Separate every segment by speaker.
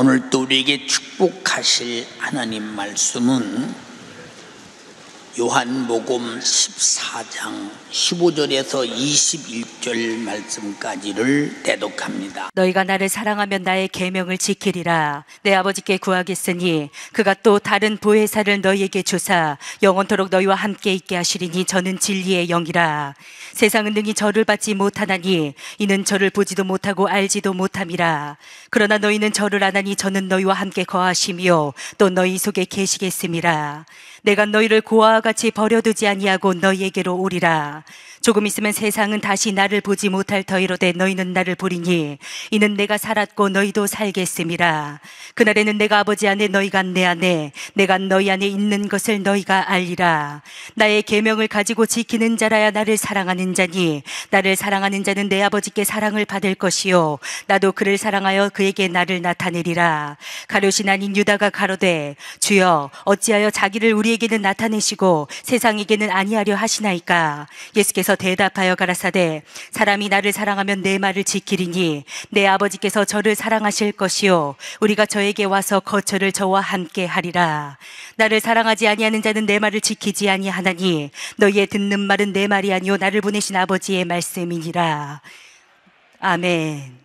Speaker 1: 오늘 또 우리에게 축복하실 하나님 말씀은 요한복음 14장 15절에서 21절 말씀까지를 대독합니다.
Speaker 2: 너희가 나를 사랑하면 나의 계명을 지키리라. 내 아버지께 구하겠으니 그가 또 다른 보혜사를 너희에게 주사 영원토록 너희와 함께 있게 하시리니 저는 진리의 영이라. 세상은 능히 저를 받지 못하나니 이는 저를 보지도 못하고 알지도 못함이라. 그러나 너희는 저를 아나니 저는 너희와 함께 거하시며 또 너희 속에 계시겠음이라. 내가 너희를 고아와 같이 버려두지 아니하고 너희에게로 오리라. 조금 있으면 세상은 다시 나를 보지 못할 터이로되 너희는 나를 보리니 이는 내가 살았고 너희도 살겠음이라. 그날에는 내가 아버지 안에 너희가 내 안에 내가 너희 안에 있는 것을 너희가 알리라. 나의 계명을 가지고 지키는 자라야 나를 사랑하는 자니 나를 사랑하는 자는 내 아버지께 사랑을 받을 것이요 나도 그를 사랑하여 그에게 나를 나타내리라. 가룟이 아닌 유다가 가로되 주여 어찌하여 자기를 우리에게는 나타내시고 세상에게는 아니하려 하시나이까. 예수께서 대답하여 가라사대 사람이 나를 사랑하면 내 말을 지키리니 내 아버지께서 저를 사랑하실 것이요 우리가 저에게 와서 거처를 저와 함께 하리라. 나를 사랑하지 아니하는 자는 내 말을 지키지 아니하나니 너희의 듣는 말은 내 말이 아니요 나를 보내신 아버지의 말씀이니라. 아멘.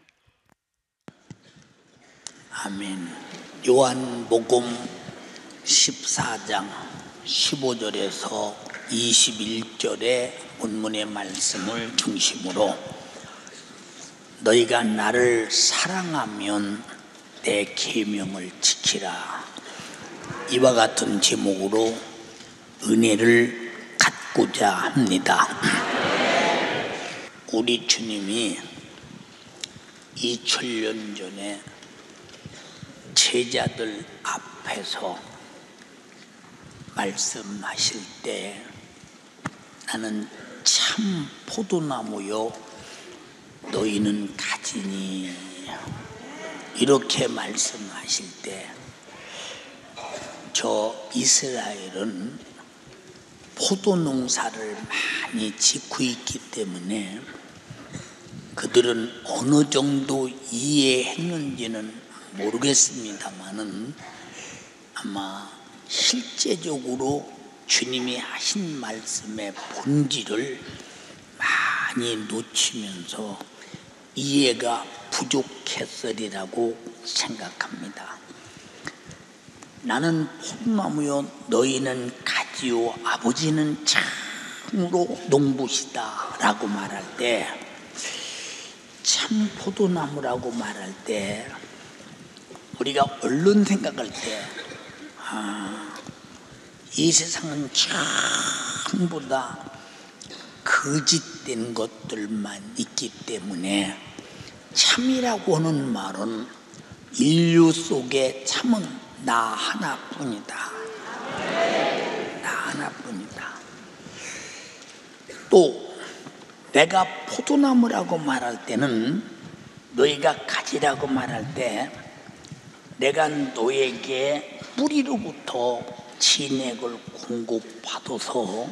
Speaker 1: 아멘. 요한복음 14장 15절에서 21절의 본문의 말씀을 중심으로 너희가 나를 사랑하면 내 계명을 지키라, 이와 같은 제목으로 은혜를 갖고자 합니다. 우리 주님이 2000년 전에 제자들 앞에서 말씀하실 때 나는 참 포도나무요 너희는 가지니 이렇게 말씀하실 때 저 이스라엘은 포도 농사를 많이 짓고 있기 때문에 그들은 어느 정도 이해했는지는 모르겠습니다만은 아마 실제적으로 주님이 하신 말씀의 본질을 많이 놓치면서 이해가 부족했으리라고 생각합니다. 나는 포도나무요 너희는 가지요 아버지는 참으로 농부시다 라고 말할 때, 참 포도나무라고 말할 때 우리가 얼른 생각할 때 이 세상은 전부 다 거짓된 것들만 있기 때문에 참이라고 하는 말은 인류 속에 참은 나 하나뿐이다. 나 하나뿐이다. 또 내가 포도나무라고 말할 때는 너희가 가지라고 말할 때 내가 너에게 뿌리로부터 진액을 공급받아서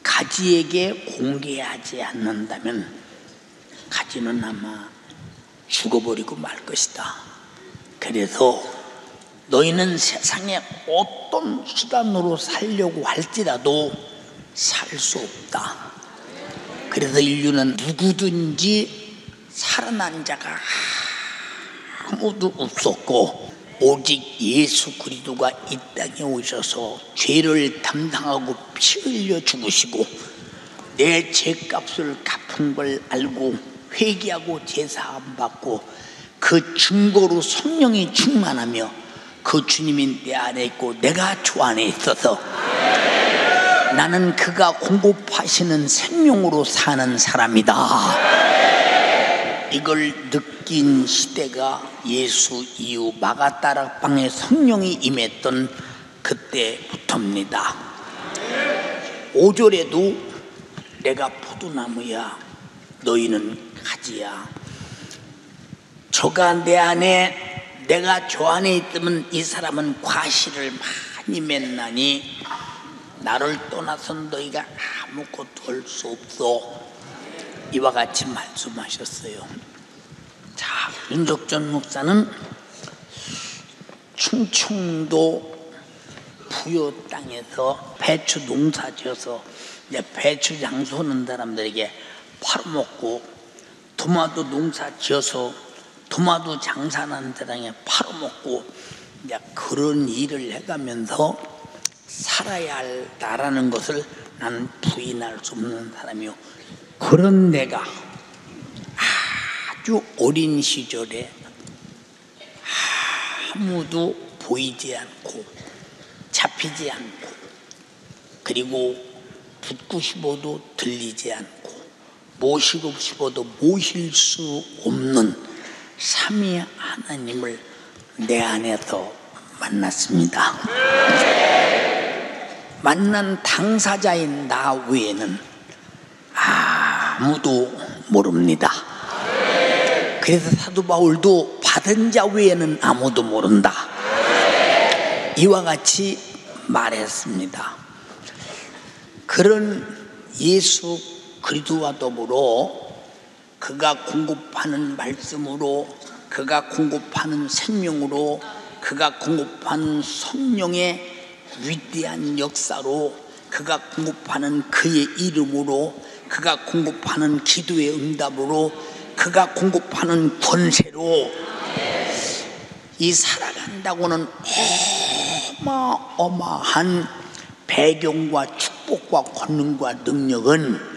Speaker 1: 가지에게 공개하지 않는다면 가지는 아마 죽어버리고 말 것이다. 그래서 너희는 세상에 어떤 수단으로 살려고 할지라도 살 수 없다. 그래서 인류는 누구든지 살아난 자가 아무도 없었고 오직 예수 그리스도가 이 땅에 오셔서 죄를 담당하고 피 흘려 죽으시고 내 죄값을 갚은 걸 알고 회개하고 제사함 받고 그 증거로 성령이 충만하며 그 주님이 내 안에 있고 내가 주 안에 있어서 나는 그가 공급하시는 생명으로 사는 사람이다. 이걸 느낀 시대가 예수 이후 마가다락방에 성령이 임했던 그때부터입니다. 5절에도 내가 포도나무야 너희는 가지야, 저가 내 안에 내가 저 안에 있으면 이 사람은 과실을 많이 맺나니 나를 떠나선 너희가 아무것도 할 수 없어, 이와 같이 말씀하셨어요. 자, 윤석전 목사는 충청도 부여 땅에서 배추 농사 지어서 이제 배추 장수하는 사람들에게 팔아먹고, 토마토 농사 지어서 토마토 장사하는 사람에게 팔아먹고, 이제 그런 일을 해가면서 살아야 한다라는 것을 나는 부인할 수 없는 사람이요. 그런 내가 아주 어린 시절에 아무도 보이지 않고 잡히지 않고, 그리고 붙고 싶어도 들리지 않고 모시고 싶어도 모실 수 없는 삼위 하나님을 내 안에서 만났습니다. 만난 당사자인 나 외에는 아무도 모릅니다. 그래서 사도 바울도 받은 자 외에는 아무도 모른다, 이와 같이 말했습니다. 그런 예수 그리스도와 더불어 그가 공급하는 말씀으로, 그가 공급하는 생명으로, 그가 공급하는 성령의 위대한 역사로, 그가 공급하는 그의 이름으로, 그가 공급하는 기도의 응답으로, 그가 공급하는 권세로 이 살아간다고는 어마어마한 배경과 축복과 권능과 능력은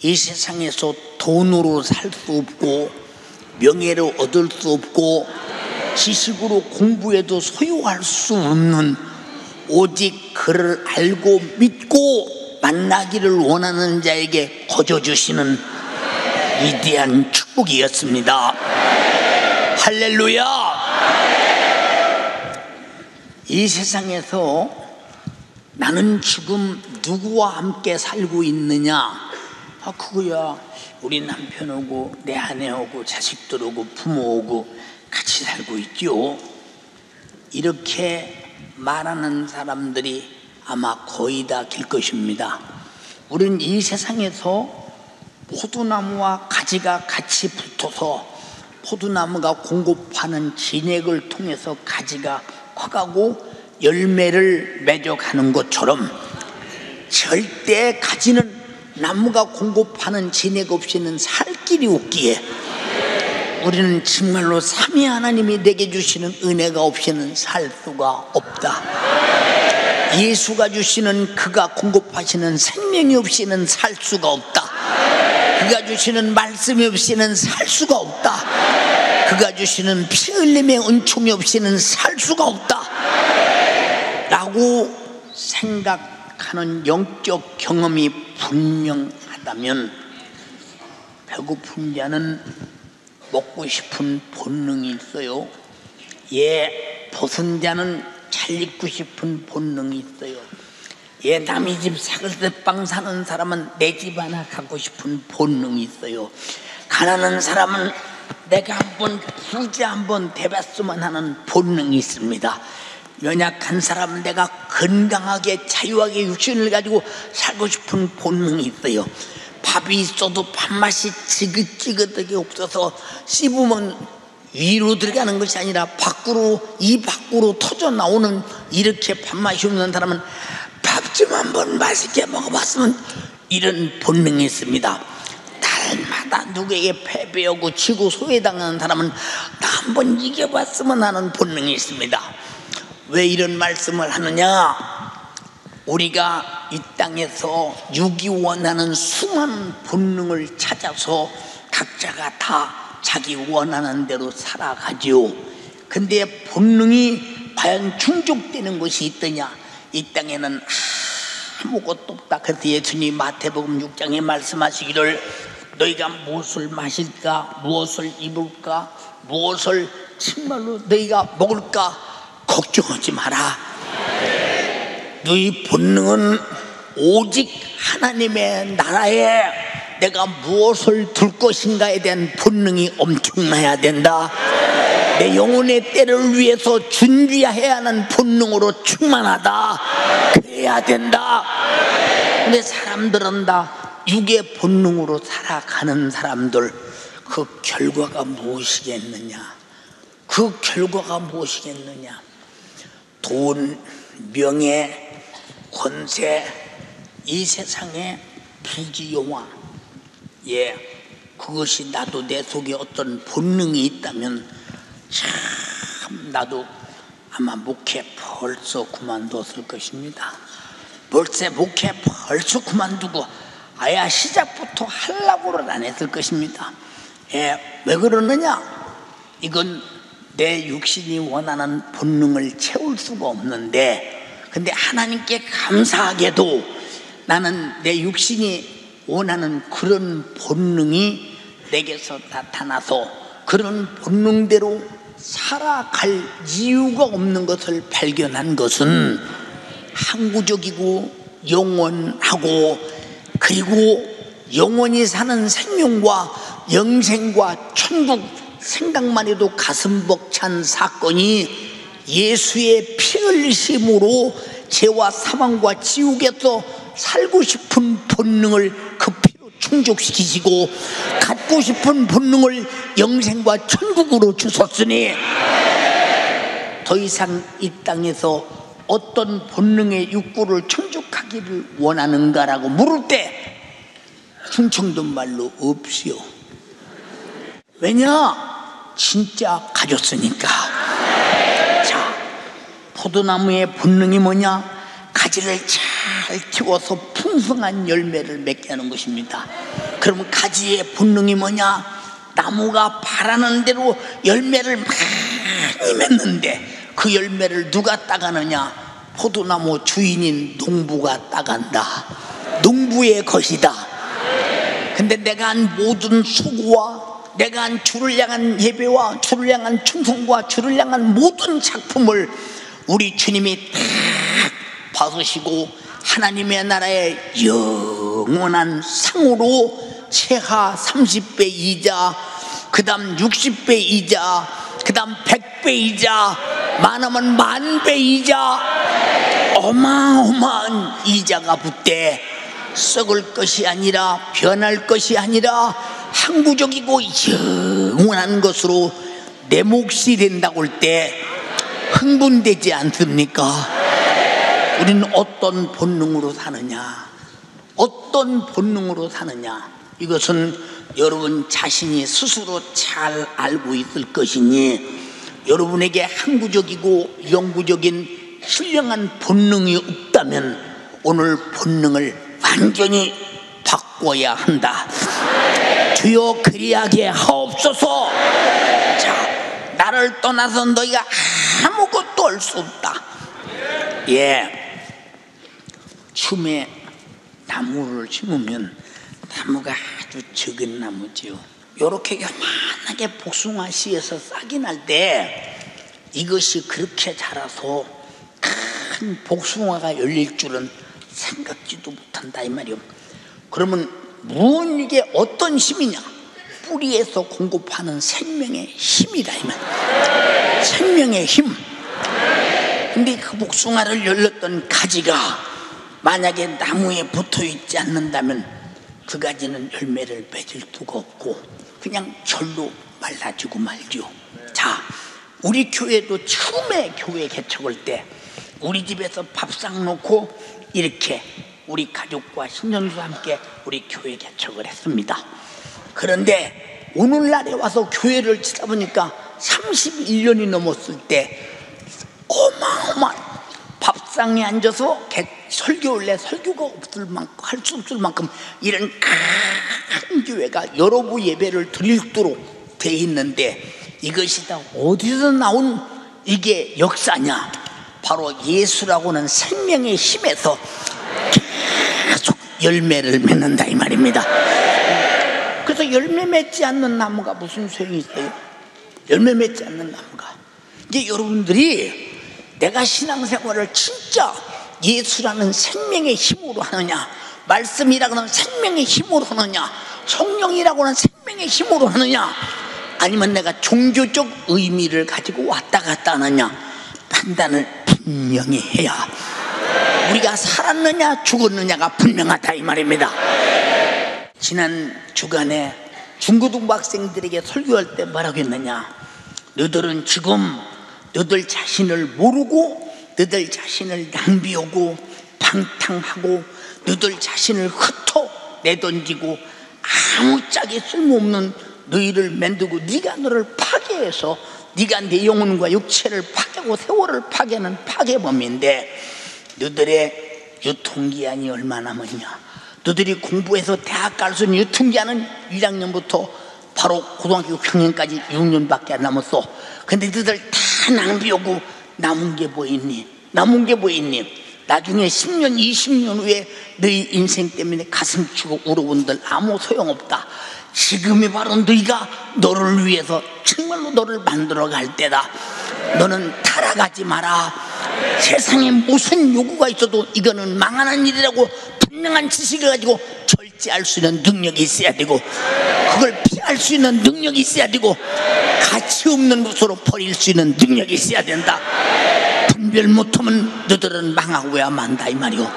Speaker 1: 이 세상에서 돈으로 살 수 없고, 명예로 얻을 수 없고, 지식으로 공부해도 소유할 수 없는, 오직 그를 알고 믿고 만나기를 원하는 자에게 거저 주시는 위대한 축복이었습니다. 할렐루야. 이 세상에서 나는 지금 누구와 함께 살고 있느냐? 그거야 우리 남편하고 내 아내하고 자식들하고 부모하고 같이 살고 있죠. 이렇게 말하는 사람들이 아마 거의 다 길 것입니다. 우리는 이 세상에서 포도나무와 가지가 같이 붙어서 포도나무가 공급하는 진액을 통해서 가지가 커가고 열매를 맺어가는 것처럼, 절대 가지는 나무가 공급하는 진액 없이는 살 길이 없기에 우리는 정말로 삼위 하나님이 내게 주시는 은혜가 없이는 살 수가 없다. 예수가 주시는, 그가 공급하시는 생명이 없이는 살 수가 없다. 그가 주시는 말씀이 없이는 살 수가 없다. 그가 주시는 피 흘림의 은총이 없이는 살 수가 없다 라고 생각하는 영적 경험이 분명하다면, 배고픈 자는 먹고 싶은 본능이 있어요. 벗은 자는 잘 입고 싶은 본능이 있어요. 남의 집 사글세빵 사는 사람은 내 집 하나 갖고 싶은 본능이 있어요. 가난한 사람은 내가 한번 부자 한번 돼봤으면 하는 본능이 있습니다. 연약한 사람은 내가 건강하게 자유하게 육신을 가지고 살고 싶은 본능이 있어요. 밥이 있어도 밥맛이 지긋지긋하게 없어서 씹으면 위로 들어가는 것이 아니라 이 밖으로 터져 나오는, 이렇게 밥맛이 없는 사람은 밥 좀 한번 맛있게 먹어봤으면, 이런 본능이 있습니다. 날마다 누구에게 패배하고 지고 소외당하는 사람은 나 한번 이겨봤으면 하는 본능이 있습니다. 왜 이런 말씀을 하느냐? 우리가 이 땅에서 육이 원하는 수많은 본능을 찾아서 각자가 다 자기 원하는 대로 살아가지요. 근데 본능이 과연 충족되는 것이 있더냐? 이 땅에는 아무것도 없다. 그래서 예수님 마태복음 6장에 말씀하시기를, 너희가 무엇을 마실까, 무엇을 입을까, 무엇을 정말로 너희가 먹을까 걱정하지 마라. 너희 본능은 오직 하나님의 나라에 내가 무엇을 둘 것인가에 대한 본능이 엄청나야 된다. 내 영혼의 때를 위해서 준비해야 하는 본능으로 충만하다. 그래야 된다. 근데 사람들은 다 육의 본능으로 살아가는 사람들, 그 결과가 무엇이겠느냐? 그 결과가 무엇이겠느냐? 돈, 명예, 권세, 이 세상의 부귀영화, 그것이 나도 내 속에 어떤 본능이 있다면 참 나도 아마 목회 벌써 그만뒀을 것입니다. 벌써 목회 벌써 그만두고 아야 시작부터 하려고는 안 했을 것입니다. 왜 그러느냐? 이건 내 육신이 원하는 본능을 채울 수가 없는데, 근데 하나님께 감사하게도 나는 내 육신이 원하는 그런 본능이 내게서 나타나서 그런 본능대로 살아갈 이유가 없는 것을 발견한 것은 항구적이고 영원하고, 그리고 영원히 사는 생명과 영생과 천국 생각만 해도 가슴 벅찬 사건이 예수의 피 흘리심으로 죄와 사망과 지옥에서 살고 싶은 본능을 그 피로 충족시키시고 갖고 싶은 본능을 영생과 천국으로 주셨으니 더 이상 이 땅에서 어떤 본능의 욕구를 충족하기를 원하는가라고 물을 때 충청도 말로 없이요. 왜냐? 진짜 가졌으니까. 자, 포도나무의 본능이 뭐냐? 가지를 잘 키워서 풍성한 열매를 맺게 하는 것입니다. 그러면 가지의 본능이 뭐냐? 나무가 바라는 대로 열매를 많이 맺는데 그 열매를 누가 따가느냐? 포도나무 주인인 농부가 따간다. 농부의 것이다. 근데 내가 한 모든 수고와 내가 한 주를 향한 예배와 주를 향한 충성과 주를 향한 모든 작품을 우리 주님이 딱 받으시고 하나님의 나라의 영원한 상으로 최하 30배 이자, 그 다음 60배 이자, 그 다음 100배 이자, 많으면 10,000배 이자, 어마어마한 이자가 붙대 썩을 것이 아니라 변할 것이 아니라 항구적이고 영원한 것으로 내 몫이 된다고 할 때 흥분되지 않습니까? 우리는 어떤 본능으로 사느냐, 어떤 본능으로 사느냐, 이것은 여러분 자신이 스스로 잘 알고 있을 것이니 여러분에게 항구적이고 영구적인 신령한 본능이 없다면 오늘 본능을 완전히 바꿔야 한다. 주여 그리하게 하옵소서. 자, 나를 떠나서 너희가 아무것도 할 수 없다. 춤에 나무를 심으면 나무가 아주 적은 나무지요. 요렇게 요만하게 복숭아 씨에서 싹이 날 때 이것이 그렇게 자라서 큰 복숭아가 열릴 줄은 생각지도 못한다 이 말이요. 그러면 이게 어떤 힘이냐? 뿌리에서 공급하는 생명의 힘이다 이 말. 생명의 힘. 근데 그 복숭아를 열렸던 가지가 만약에 나무에 붙어 있지 않는다면 그 가지는 열매를 맺을 수가 없고 그냥 절로 말라지고 말죠. 자, 우리 교회도 처음에 교회 개척할 때 우리 집에서 밥상 놓고 이렇게 우리 가족과 신년수와 함께 우리 교회 개척을 했습니다. 그런데 오늘날에 와서 교회를 치다 보니까 31년이 넘었을 때 어마어마한 밥상에 앉아서 설교할래 설교가 없을 만큼 할 수 없을 만큼 이런 큰 교회가 여러 부 예배를 드리도록 돼 있는데 이것이 다 어디서 나온 이게 역사냐? 바로 예수라고 하는 생명의 힘에서 계속 열매를 맺는다 이 말입니다. 그래서 열매 맺지 않는 나무가 무슨 소용이 있어요? 열매 맺지 않는 나무가. 이제 여러분들이 내가 신앙생활을 진짜 예수라는 생명의 힘으로 하느냐, 말씀이라고 하는 생명의 힘으로 하느냐, 성령이라고 하는 생명의 힘으로 하느냐, 아니면 내가 종교적 의미를 가지고 왔다 갔다 하느냐 판단을 분명히 해야 우리가 살았느냐 죽었느냐가 분명하다 이 말입니다. 지난 주간에 중고등부 학생들에게 설교할 때 뭐라고 했느냐? 너희들은 지금 너희들 자신을 모르고 너들 자신을 낭비하고 방탕하고 너들 자신을 흩어 내던지고 아무짝에 쓸모없는 너희를 만들고 네가 너를 파괴해서 네가 내 영혼과 육체를 파괴하고 세월을 파괴하는 파괴범인데 너들의 유통기한이 얼마 남았냐? 너들이 공부해서 대학 갈 수 있는 유통기한은 1학년부터 바로 고등학교 6학년까지 6년밖에 안 남았어. 근데 너희들 다 낭비하고 남은 게 뭐 있니? 남은 게 뭐 있니? 나중에 10년 20년 후에 너희 인생 때문에 가슴 치고 울어본들 아무 소용없다. 지금이 바로 너희가 너를 위해서 정말로 너를 만들어 갈 때다. 너는 타락하지 마라. 세상에 무슨 요구가 있어도 이거는 망하는 일이라고 분명한 지식을 가지고 절제할 수 있는 능력이 있어야 되고 그걸 피할 수 있는 능력이 있어야 되고 가치 없는 것으로 버릴 수 있는 능력이 있어야 된다. 분별 못하면 너들은 망하고야 만다 이 말이오.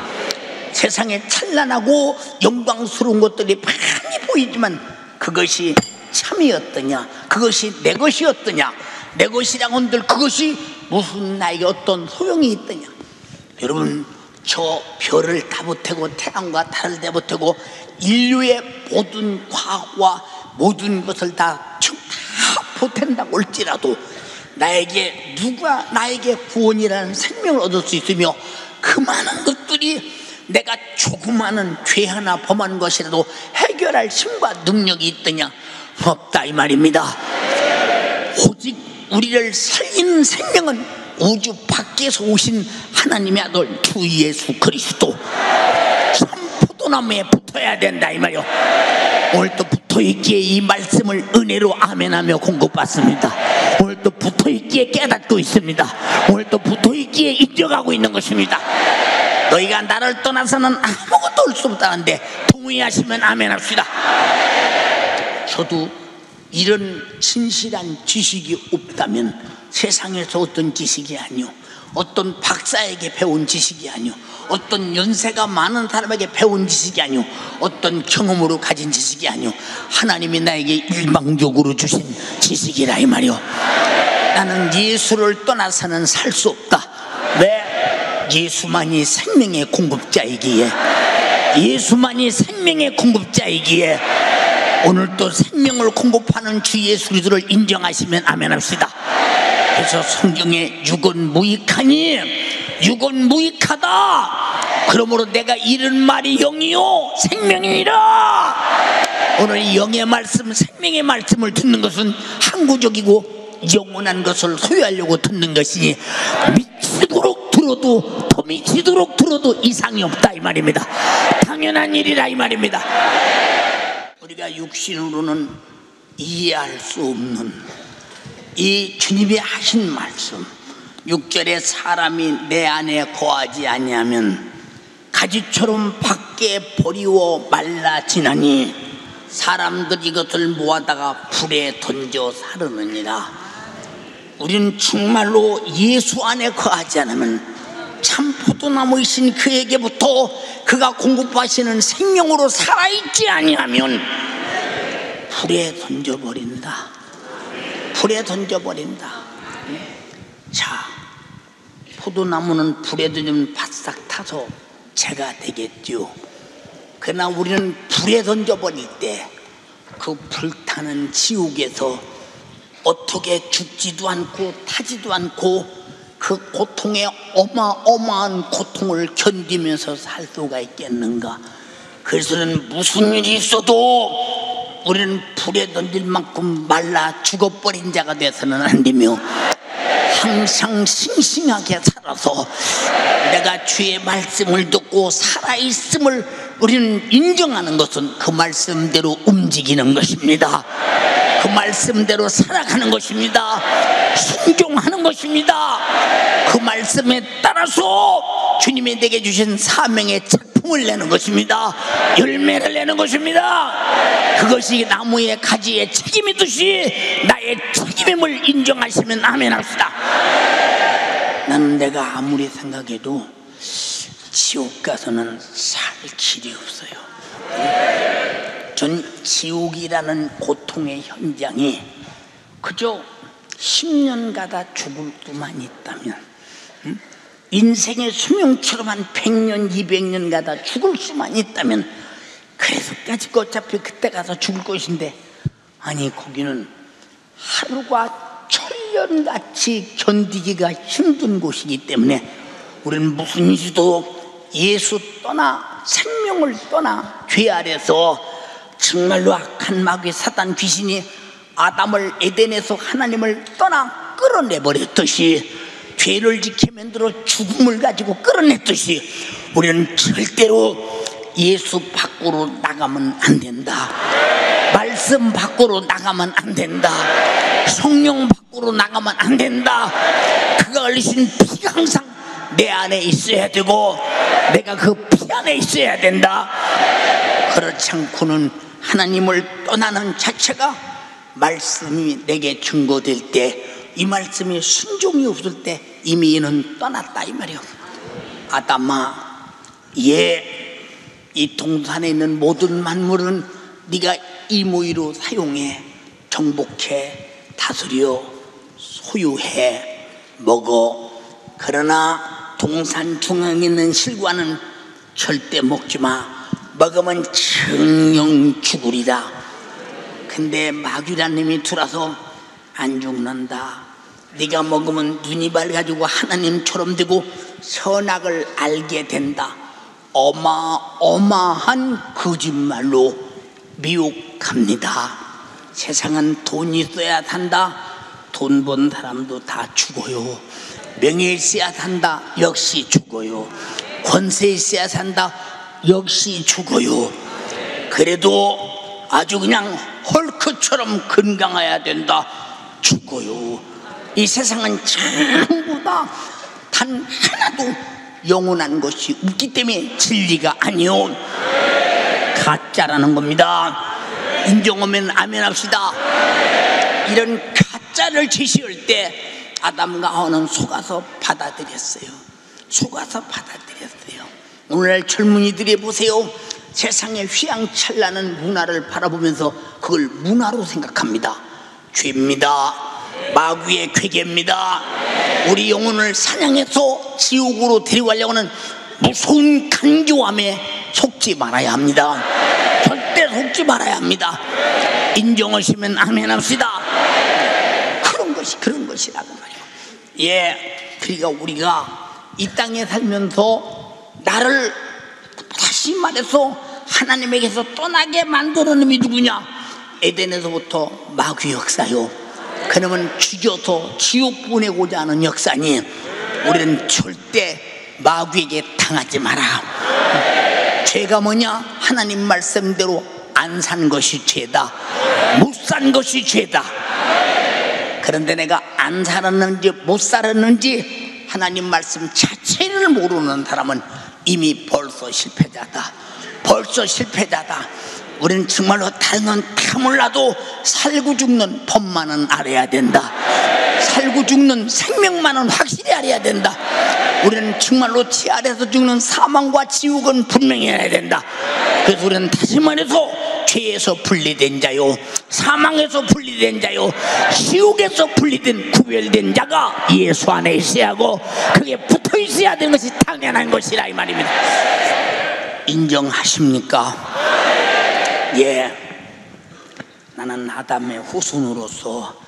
Speaker 1: 세상에 찬란하고 영광스러운 것들이 많이 보이지만 그것이 참이었더냐? 그것이 내 것이었더냐? 내 것이라고 한들 그것이 무슨 나에게 어떤 소용이 있더냐? 여러분, 저 별을 다 보태고 태양과 달을 다 보태고 인류의 모든 과학과 모든 것을 다 보탠다고 할지라도 나에게 누가 나에게 구원이라는 생명을 얻을 수 있으며 그 많은 것들이 내가 조그마한 죄 하나 범한 것이라도 해결할 힘과 능력이 있더냐? 없다 이 말입니다. 오직 우리를 살리는 생명은 우주 밖에서 오신 하나님의 아들 주 예수 그리스도 참 포도나무에 붙어야 된다 이 말이요. 오늘도 붙어있기에 이 말씀을 은혜로 아멘하며 공급받습니다. 오늘도 붙어있기에 깨닫고 있습니다. 오늘도 붙어있기에 인정하고 있는 것입니다. 너희가 나를 떠나서는 아무것도 할 수 없다는데 동의하시면 아멘합시다. 저도 이런 진실한 지식이 없다면 세상에서 어떤 지식이 아니오, 어떤 박사에게 배운 지식이 아니오, 어떤 연세가 많은 사람에게 배운 지식이 아니오, 어떤 경험으로 가진 지식이 아니오, 하나님이 나에게 일방적으로 주신 지식이라 이 말이오. 나는 예수를 떠나서는 살 수 없다. 왜? 예수만이 생명의 공급자이기에, 예수만이 생명의 공급자이기에 오늘도 생명을 공급하는 주 예수 그리스도를 인정하시면 아멘합시다. 그래서 성경에 육은 무익하니 육은 무익하다. 그러므로 내가 이른 말이 영이요 생명이니라. 오늘 이 영의 말씀, 생명의 말씀을 듣는 것은 항구적이고 영원한 것을 소유하려고 듣는 것이니 미치도록 들어도 더 미치도록 들어도 이상이 없다 이 말입니다. 당연한 일이라 이 말입니다. 우리가 육신으로는 이해할 수 없는 이 주님이 하신 말씀, 6절에 사람이 내 안에 거하지 아니하면 가지처럼 밖에 버리워 말라지나니 사람들이 이것을 모아다가 불에 던져 사르느니라. 우리는 정말로 예수 안에 거하지 않으면 참 포도나무이신 그에게부터 그가 공급하시는 생명으로 살아있지 아니하면 불에 던져버린다. 불에 던져버린다. 자, 포도나무는 불에 던지면 바싹 타서 재가 되겠죠. 그러나 우리는 불에 던져버릴 때 그 불타는 지옥에서 어떻게 죽지도 않고 타지도 않고 그 고통의 어마어마한 고통을 견디면서 살 수가 있겠는가? 그래서는 무슨 일이 있어도 우리는 불에 던질 만큼 말라 죽어버린 자가 돼서는 안 되며 항상 싱싱하게 살아서 내가 주의 말씀을 듣고 살아있음을 우리는 인정하는 것은 그 말씀대로 움직이는 것입니다. 그 말씀대로 살아가는 것입니다. 순종하는 것입니다. 그 말씀에 따라서 주님이 내게 주신 사명의 작품을 내는 것입니다. 열매를 내는 것입니다. 그것이 나무의 가지의 책임이듯이 나의 책임임을 인정하시면 아멘 합시다. 나는 내가 아무리 생각해도 지옥 가서는 살 길이 없어요. 전 지옥이라는 고통의 현장이 그저 10년 가다 죽을 수만 있다면 인생의 수명처럼 한 100년, 200년 가다 죽을 수만 있다면 그래서까지 어차피 그때 가서 죽을 것인데, 아니 거기는 하루가 천년같이 견디기가 힘든 곳이기 때문에 우리는 무슨 일도 예수 떠나 생명을 떠나 죄 아래서 정말로 악한 마귀 사단 귀신이 아담을 에덴에서 하나님을 떠나 끌어내버렸듯이, 죄를 지켜 만들어 죽음을 가지고 끌어냈듯이 우리는 절대로 예수 밖으로 나가면 안 된다. 말씀 밖으로 나가면 안 된다. 성령 밖으로 나가면 안 된다. 그가 흘리신 피가 항상 내 안에 있어야 되고 내가 그 피 안에 있어야 된다. 그렇지 않고는 하나님을 떠나는 자체가, 말씀이 내게 증거될 때, 이 말씀이 순종이 없을 때 이미 이는 떠났다 이 말이요. 아담아, 이 동산에 있는 모든 만물은 네가 이무이로 사용해, 정복해, 다스려, 소유해, 먹어. 그러나 동산 중앙에 있는 실과는 절대 먹지 마. 먹으면 정령 죽으리라. 근데 마귀란 놈이 들어서 안 죽는다. 네가 먹으면 눈이 밝아지고 하나님처럼 되고 선악을 알게 된다. 어마어마한 거짓말로 미혹합니다. 세상은 돈이 있어야 산다. 돈 번 사람도 다 죽어요. 명예 있어야 산다. 역시 죽어요. 권세 있어야 산다. 역시 죽어요. 그래도 아주 그냥 헐크처럼 건강해야 된다. 죽어요. 이 세상은 전부 다 단 하나도 영원한 것이 없기 때문에 진리가 아니요, 가짜라는 겁니다. 인정하면 아멘 합시다. 이런 가짜를 제시할 때 아담과 하와는 속아서 받아들였어요. 속아서 받아들였어요. 오늘날 젊은이들이 보세요. 세상의 휘황찬란한 문화를 바라보면서 그걸 문화로 생각합니다. 죄입니다. 마귀의 괴계입니다. 우리 영혼을 사냥해서 지옥으로 데려가려고 하는 무서운 간교함에 속지 말아야 합니다. 절대 속지 말아야 합니다. 인정하시면 아멘 합시다. 그런 것이라고 말이에요. 그러니까 우리가 이 땅에 살면서 나를 다시 말해서 하나님에게서 떠나게 만드는 놈이 누구냐? 에덴에서부터 마귀 역사요. 그러면 죽여서 지옥 보내고자 하는 역사니 우리는 절대 마귀에게 당하지 마라. 죄가 뭐냐? 하나님 말씀대로 안 산 것이 죄다. 못 산 것이 죄다. 그런데 내가 안 살았는지 못 살았는지 하나님 말씀 자체를 모르는 사람은 이미 벌써 실패자다. 벌써 실패자다. 우리는 정말로 다른 건 다 몰라도 살고 죽는 법만은 알아야 된다. 살고 죽는 생명만은 확실히 알아야 된다. 우리는 정말로 지 아래서 죽는 사망과 지옥은 분명히 알아야 된다. 그래서 우리는 다시 말해서 죄에서 분리된 자요, 사망에서 분리된 자요, 지옥에서 분리된 구별된 자가 예수 안에 있어야 하고 그게 붙어 있어야 되는 것이 당연한 것이라 이 말입니다. 인정하십니까? 나는 아담의 후손으로서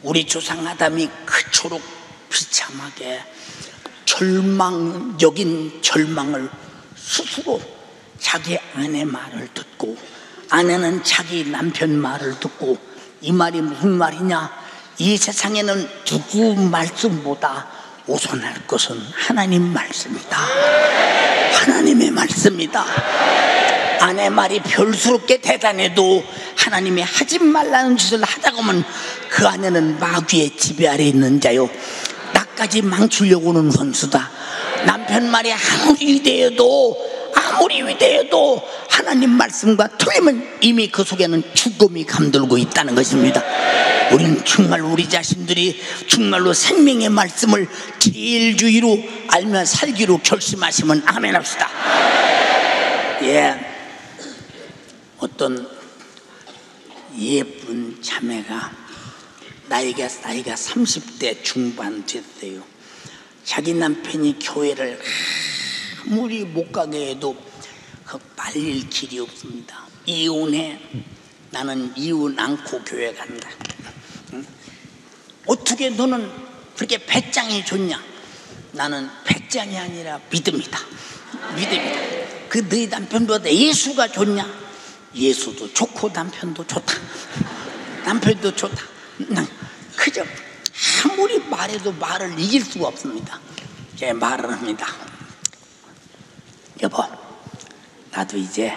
Speaker 1: 우리 조상 아담이 그토록 비참하게 절망적인 절망을 스스로 자기 아내 말을 듣고, 아내는 자기 남편 말을 듣고, 이 말이 무슨 말이냐? 이 세상에는 누구 말씀보다 우선할 것은 하나님 말씀이다. 하나님의 말씀이다. 아내 말이 별스럽게 대단해도 하나님이 하지 말라는 짓을 하다가 하면 그 아내는 마귀의 지배 아래 있는 자요, 나까지 망치려고 하는 선수다. 남편 말이 아무리 위대해도 하나님 말씀과 틀리면 이미 그 속에는 죽음이 감돌고 있다는 것입니다. 우리는 정말 우리 자신들이 정말로 생명의 말씀을 제일 주의로 알며 살기로 결심하시면 아멘 합시다. 어떤 예쁜 자매가 나이가 30대 중반 됐어요. 자기 남편이 교회를 아무리 못 가게 해도 그 빨릴 길이 없습니다. 이혼해. 나는 이혼 않고 교회 간다. 어떻게 너는 그렇게 배짱이 좋냐? 나는 배짱이 아니라 믿음이다. 믿음이다. 그 너희 남편보다 예수가 좋냐? 예수도 좋고 남편도 좋다. 남편도 좋다. 그저 아무리 말해도 말을 이길 수가 없습니다. 제 말을 합니다. 여보, 나도 이제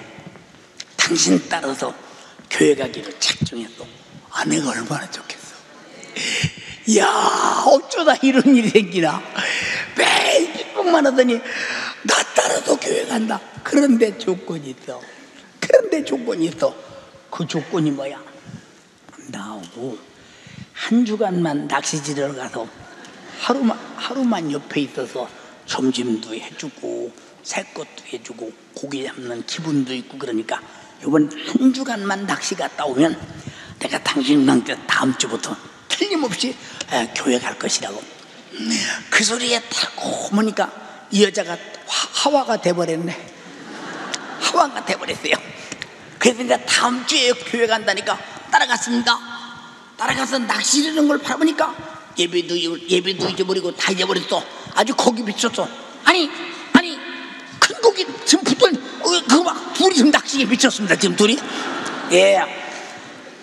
Speaker 1: 당신 따라서 교회 가기로 작정했어. 아내가 얼마나 좋겠어. 이야, 어쩌다 이런 일이 생기나. 매일 기쁨만 하더니 나 따라서 교회 간다. 그런데 조건이 있어. 그런데 조건이 있어. 그 조건이 뭐야? 나하고 한 주간만 낚시지러 가서 하루만 옆에 있어서 점심도 해주고 새것도 해주고 고기 잡는 기분도 있고. 그러니까 이번 한 주간만 낚시 갔다 오면 내가 당신한테 다음 주부터 틀림없이 교회 갈 것이라고. 그 소리에 달콤하니까 이 여자가 하와가 돼버렸네. 하와가 돼버렸어요. 그래서 이제 다음 주에 교회 간다니까 따라갔습니다. 따라가서 낚시하는 걸 바라보니까 예배도 잊어버리고 다 잊어버렸어. 아주 거기 미쳤어. 아니 큰 고기 지금 붙더니 그거 막 둘이 지금 낚시에 미쳤습니다. 지금 둘이. 예.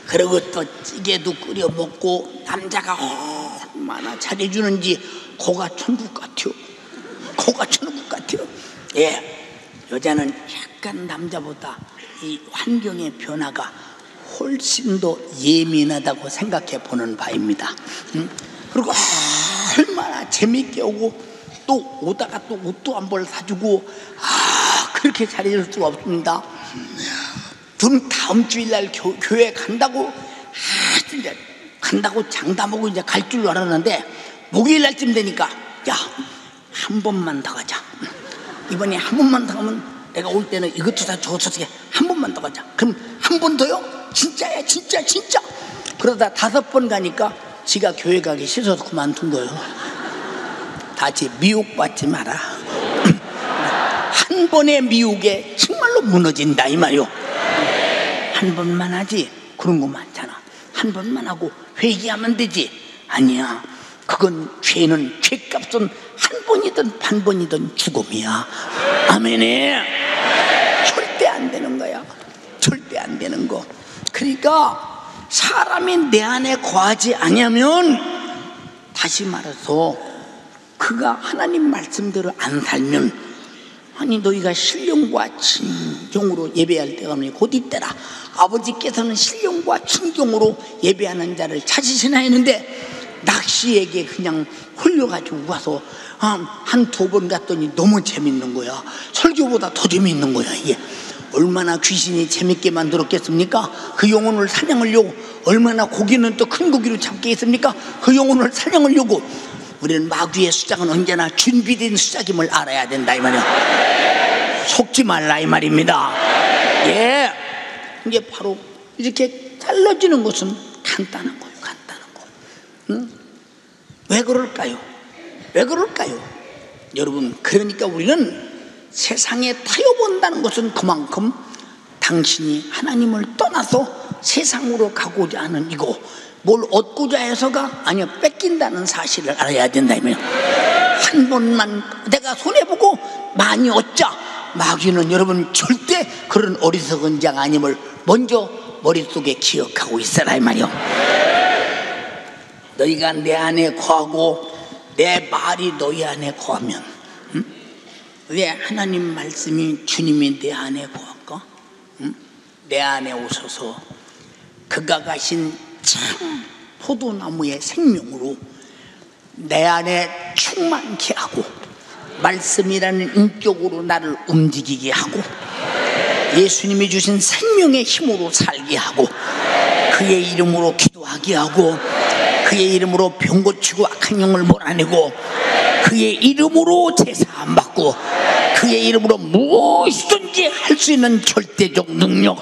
Speaker 1: 그리고 또 찌개도 끓여 먹고 남자가 얼마나 잘해주는지 고가 천국 같아요. 고가 천국 같아요. 예. 여자는 약간 남자보다 이 환경의 변화가 훨씬 더 예민하다고 생각해 보는 바입니다. 그리고 얼마나 재밌게 오고 또 오다가 또 옷도 한 벌 사주고 그렇게 잘해줄 수가 없습니다. 둘은 다음 주일날 교회 간다고 진짜 간다고 장담하고 이제 갈 줄 알았는데 목요일날쯤 되니까 야, 한 번만 더 가자. 이번에 한 번만 더 가면 내가 올 때는 이것도 다 저것도 다 한 번만 더 가자. 그럼 한 번 더요? 진짜야, 진짜. 그러다 5번 가니까 지가 교회 가기 싫어서 그만둔 거예요. 다시 미혹받지 마라. 한 번의 미혹에 정말로 무너진다 이 말이요. 한 번만 하지 그런 거 많잖아. 한 번만 하고 회개하면 되지. 아니야. 그건 죄는 죄값은 한 번이든 반 번이든 죽음이야. 아멘에. 절대 안 되는 거야. 절대 안 되는 거. 그러니까 사람이 내 안에 거하지 않으면, 다시 말해서 그가 하나님 말씀대로 안 살면, 아니 너희가 신령과 진정으로 예배할 때가 오니 곧 이때라. 아버지께서는 신령과 진정으로 예배하는 자를 찾으시나 했는데 낚시에게 그냥 홀려가지고 가서 한 2번 갔더니 너무 재밌는 거야. 설교보다 더 재밌는 거야. 이게 얼마나 귀신이 재밌게 만들었겠습니까? 그 영혼을 사냥하려고. 얼마나 고기는 또 큰 고기로 잡게 했습니까? 그 영혼을 사냥하려고. 우리는 마귀의 수작은 언제나 준비된 수작임을 알아야 된다 이 말이야. 속지 말라 이 말입니다. 예, 이게 바로 이렇게 잘라지는 것은 간단한 거예요. 간단한 거. 응? 왜 그럴까요? 왜 그럴까요? 여러분, 그러니까 우리는 세상에 타협한다는 것은 그만큼 당신이 하나님을 떠나서 세상으로 가고자 하는 이고, 뭘 얻고자 해서가 아니요, 뺏긴다는 사실을 알아야 된다. 한 번만 내가 손해보고 많이 얻자. 마귀는 여러분 절대 그런 어리석은 자가 아님을 먼저 머릿속에 기억하고 있어라 이 말이요. 너희가 내 안에 거하고 내 말이 너희 안에 거하면, 왜 하나님 말씀이 주님이 내 안에 거할까? 내 안에 오셔서 그가 가신 참 포도나무의 생명으로 내 안에 충만케 하고, 말씀이라는 인격으로 나를 움직이게 하고, 예수님이 주신 생명의 힘으로 살게 하고, 그의 이름으로 기도하게 하고, 그의 이름으로 병 고치고 악한 영을 몰아내고, 그의 이름으로 제사함 받고, 그의 이름으로 무엇이든지 할 수 있는 절대적 능력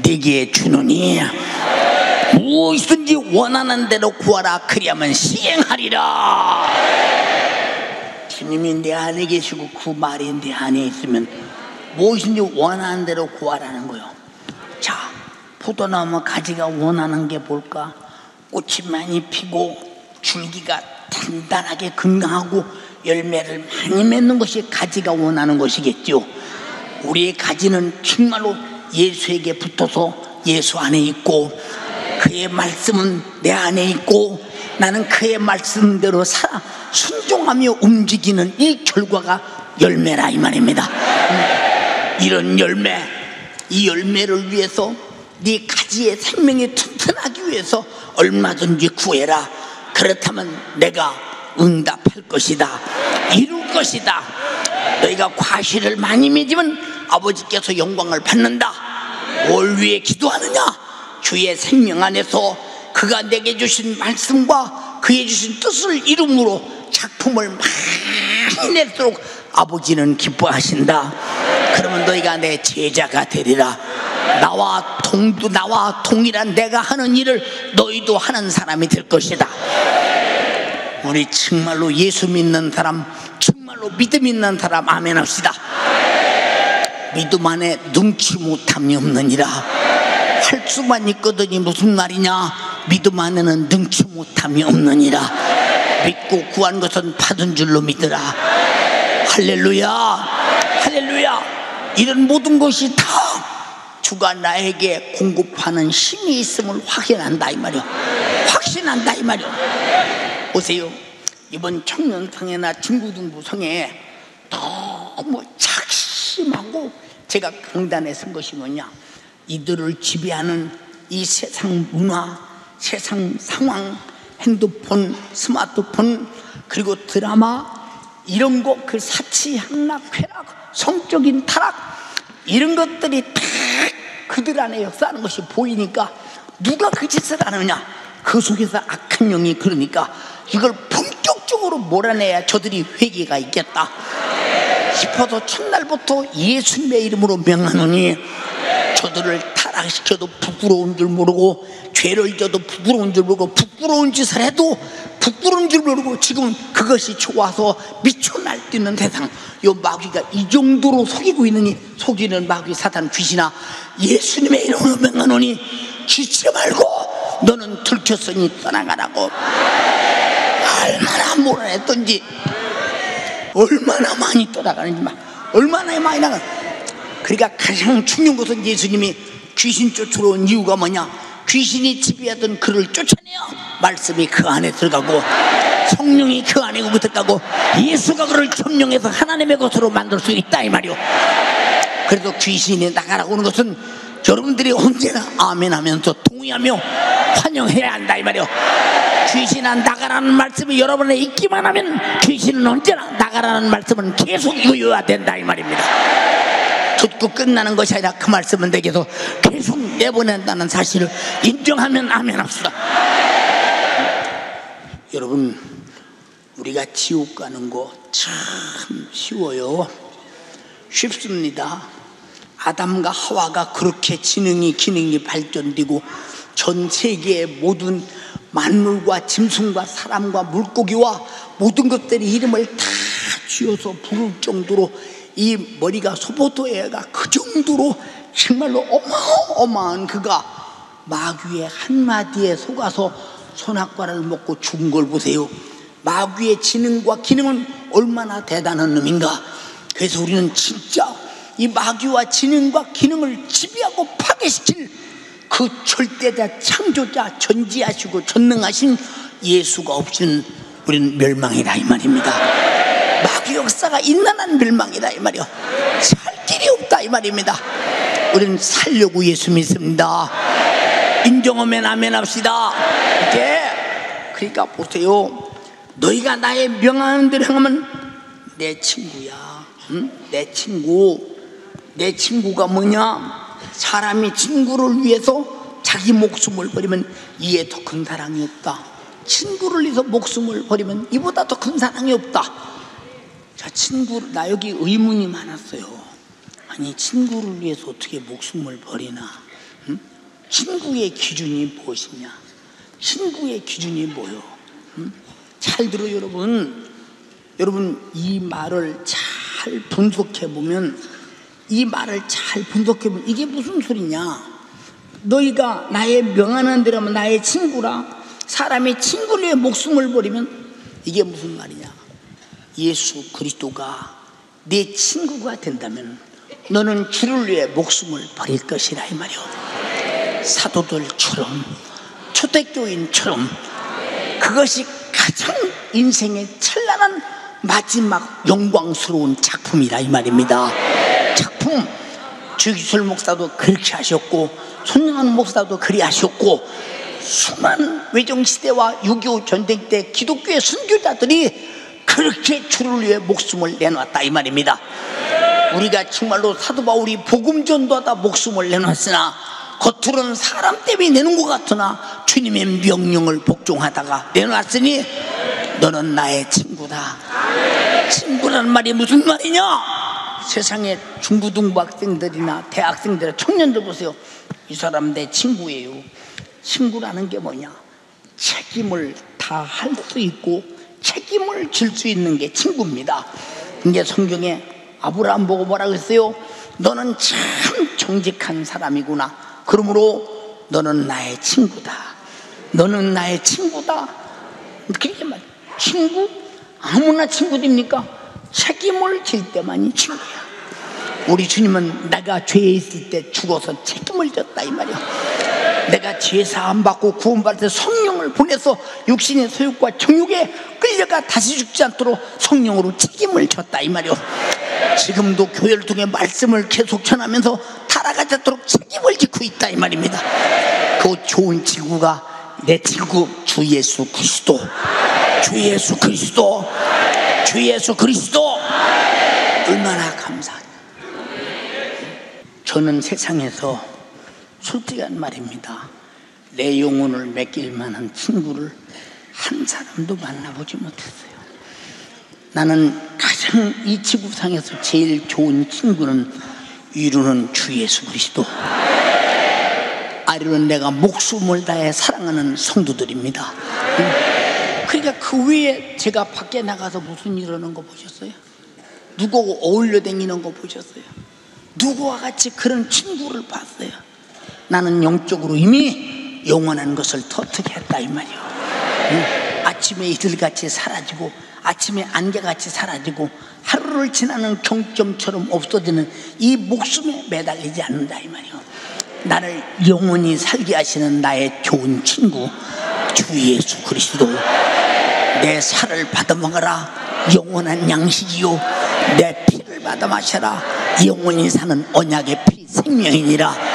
Speaker 1: 내게 주노니 무엇이든지 원하는 대로 구하라. 그리하면 시행하리라. 하나님이 내 안에 계시고 그 말이 내 안에 있으면 무엇인지 원하는 대로 구하라는 거예요. 자, 포도나무 가지가 원하는 게 뭘까? 꽃이 많이 피고 줄기가 단단하게 건강하고 열매를 많이 맺는 것이 가지가 원하는 것이겠죠. 우리의 가지는 정말로 예수에게 붙어서 예수 안에 있고 그의 말씀은 내 안에 있고 나는 그의 말씀대로 살아 순종하며 움직이는 이 결과가 열매라 이 말입니다. 이런 열매, 이 열매를 위해서 네 가지의 생명이 튼튼하기 위해서 얼마든지 구해라. 그렇다면 내가 응답할 것이다. 이룰 것이다. 너희가 과실을 많이 맺으면 아버지께서 영광을 받는다. 뭘 위해 기도하느냐? 주의 생명 안에서 그가 내게 주신 말씀과 그의 주신 뜻을 이름으로 작품을 많이 낼수록 아버지는 기뻐하신다. 그러면 너희가 내 제자가 되리라. 나와 동일한 내가 하는 일을 너희도 하는 사람이 될 것이다. 우리 정말로 예수 믿는 사람, 정말로 믿음 있는 사람 아멘 합시다. 믿음 안에 능치 못함이 없느니라. 할 수만 있거든이 무슨 말이냐? 믿음 안에는 능치 못함이 없느니라. 믿고 구한 것은 받은 줄로 믿으라. 할렐루야, 할렐루야. 이런 모든 것이 다 주가 나에게 공급하는 힘이 있음을 확인한다 이 말이요. 확신한다 이 말이요. 보세요, 이번 청년상회나 친구등부상에 너무 작심하고 제가 강단에 선 것이 뭐냐? 이들을 지배하는 이 세상 문화, 세상 상황, 핸드폰, 스마트폰, 그리고 드라마, 이런 거, 그 사치, 향락, 쾌락, 성적인 타락, 이런 것들이 다 그들 안에 역사하는 것이 보이니까 누가 그 짓을 하느냐? 그 속에서 악한 영이 그러니까 이걸 본격적으로 몰아내야 저들이 회개가 있겠다 싶어서 첫날부터 예수님의 이름으로 명하노니 저들을 타락시켜도 부끄러운 줄 모르고 죄를 져도 부끄러운 줄 모르고 부끄러운 짓을 해도 부끄러운 줄 모르고 지금 그것이 좋아서 미쳐 날뛰는 세상, 요 마귀가 이 정도로 속이고 있느니 속이는 마귀 사탄 귀신아, 예수님의 이름으로 명하노니 지치 말고 너는 들켰으니 떠나가라고. 얼마나 몰아냈던지, 얼마나 많이 떠나가는지, 얼마나 많이 나가. 그러니까 가장 중요한 것은 예수님이 귀신 쫓으러온 이유가 뭐냐? 귀신이 지배하던 그를 쫓아내어 말씀이 그 안에 들어가고 성령이 그 안에 들어가고 예수가 그를 점령해서 하나님의 것으로 만들 수 있다 이 말이요. 그래서 귀신이 나가라고 하는 것은 여러분들이 언제나 아멘 하면서 동의하며 환영해야 한다 이 말이요. 귀신아 나가라는 말씀이 여러분에 있기만 하면 귀신은 언제나 나가라는 말씀은 계속 이어야 된다 이 말입니다. 듣고 끝나는 것이 아니라 그 말씀은 내게서 계속 내보낸다는 사실을 인정하면 아멘 합시다. 여러분, 우리가 지옥 가는 거 참 쉬워요. 쉽습니다. 아담과 하와가 그렇게 기능이 발전되고 전 세계의 모든 만물과 짐승과 사람과 물고기와 모든 것들이 이름을 다 지어서 부를 정도로 이 머리가 소포도에가 그 정도로 정말로 어마어마한 그가 마귀의 한마디에 속아서 선악과를 먹고 죽은 걸 보세요. 마귀의 지능과 기능은 얼마나 대단한 놈인가. 그래서 우리는 진짜 이 마귀와 지능과 기능을 지배하고 파괴시킬 그 절대자, 창조자, 전지하시고 전능하신 예수가 없이는 우리는 멸망이다 이 말입니다. 마귀 역사가 있는 한 멸망이다 이 말이요. 살 길이 없다 이 말입니다. 우리는 살려고 예수 믿습니다. 인정하면 아멘 합시다. 이렇게. 그러니까 보세요, 너희가 나의 명하는 대로 행하면 내 친구야. 응? 내 친구가 뭐냐? 사람이 친구를 위해서 자기 목숨을 버리면 이에 더 큰 사랑이 없다. 친구를 위해서 목숨을 버리면 이보다 더 큰 사랑이 없다. 자, 나 여기 의문이 많았어요. 아니, 친구를 위해서 어떻게 목숨을 버리나? 응? 친구의 기준이 무엇이냐? 친구의 기준이 뭐요? 응? 잘 들어 여러분. 여러분, 이 말을 잘 분석해 보면, 이게 무슨 소리냐? 너희가 나의 명하는 대로 하면 나의 친구라. 사람이 친구를 위해 목숨을 버리면 이게 무슨 말이냐? 예수 그리스도가 네 친구가 된다면 너는 주를 위해 목숨을 버릴 것이라, 이 말이요. 사도들처럼, 초대교인처럼, 그것이 가장 인생의 찬란한 마지막 영광스러운 작품이라, 이 말입니다. 작품. 주기술 목사도 그렇게 하셨고, 손영환 목사도 그리 하셨고, 수많은 외정시대와 6.25 전쟁 때 기독교의 선교자들이 그렇게 주를 위해 목숨을 내놨다, 이 말입니다. 우리가 정말로 사도 바울이 복음 전도하다 목숨을 내놨으나 겉으로는 사람 때문에 내는 것 같으나 주님의 명령을 복종하다가 내놨으니 너는 나의 친구다. 친구라는 말이 무슨 말이냐? 세상에 중고등부 학생들이나 대학생들, 청년들 보세요. 이 사람 내 친구예요. 친구라는 게 뭐냐? 책임을 다 할 수 있고 책임을 질 수 있는 게 친구입니다. 이게 성경에 아브라함 보고 뭐라고 했어요? 너는 참 정직한 사람이구나. 그러므로 너는 나의 친구다. 너는 나의 친구다. 그렇게 말. 친구? 아무나 친구 됩니까? 책임을 질 때만이 친구야. 우리 주님은 내가 죄에 있을 때 죽어서 책임을 졌다, 이 말이야. 내가 죄 사함 받고 구원받을 때 성령을 보내서 육신의 소욕과 정욕에 끌려가 다시 죽지 않도록 성령으로 책임을 졌다, 이 말이요. 지금도 교회를 통해 말씀을 계속 전하면서 타락하지 않도록 책임을 짓고 있다, 이 말입니다. 그 좋은 친구가 내 친구 주 예수 그리스도. 주 예수 그리스도. 주 예수 그리스도. 얼마나 감사하냐. 저는 세상에서 솔직한 말입니다. 내 영혼을 맡길 만한 친구를 한 사람도 만나보지 못했어요. 나는 가장 이 지구상에서 제일 좋은 친구는 위로는 주 예수 그리스도, 아래로는 내가 목숨을 다해 사랑하는 성도들입니다. 그러니까 그 외에 제가 밖에 나가서 무슨 일 하는 거 보셨어요? 누구하고 어울려 다니는 거 보셨어요? 누구와 같이 그런 친구를 봤어요? 나는 영적으로 이미 영원한 것을 터득 했다, 이 말이요. 아침에 이슬같이 사라지고 아침에 안개같이 사라지고 하루를 지나는 경점처럼 없어지는 이 목숨에 매달리지 않는다, 이 말이요. 나를 영원히 살게 하시는 나의 좋은 친구 주 예수 그리스도. 내 살을 받아 먹어라. 영원한 양식이요. 내 피를 받아 마셔라. 영원히 사는 언약의 피 생명이니라.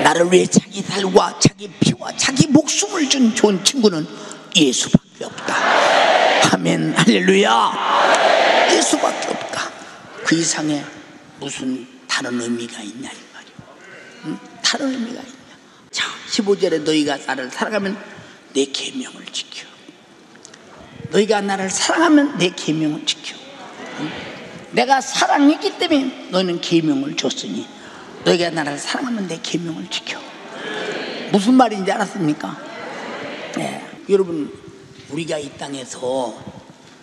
Speaker 1: 나를 위해 자기 살과 자기 피와 자기 목숨을 준 좋은 친구는 예수밖에 없다. 아멘, 할렐루야. 예수밖에 없다. 그 이상에 무슨 다른 의미가 있냐, 이 말이야. 다른 의미가 있냐. 자, 15절에 너희가 나를 사랑하면 내 계명을 지켜. 너희가 나를 사랑하면 내 계명을 지켜. 내가 사랑했기 때문에 너희는 계명을 줬으니 너희가 나를 사랑하면 내 계명을 지켜. 무슨 말인지 알았습니까? 네. 여러분, 우리가 이 땅에서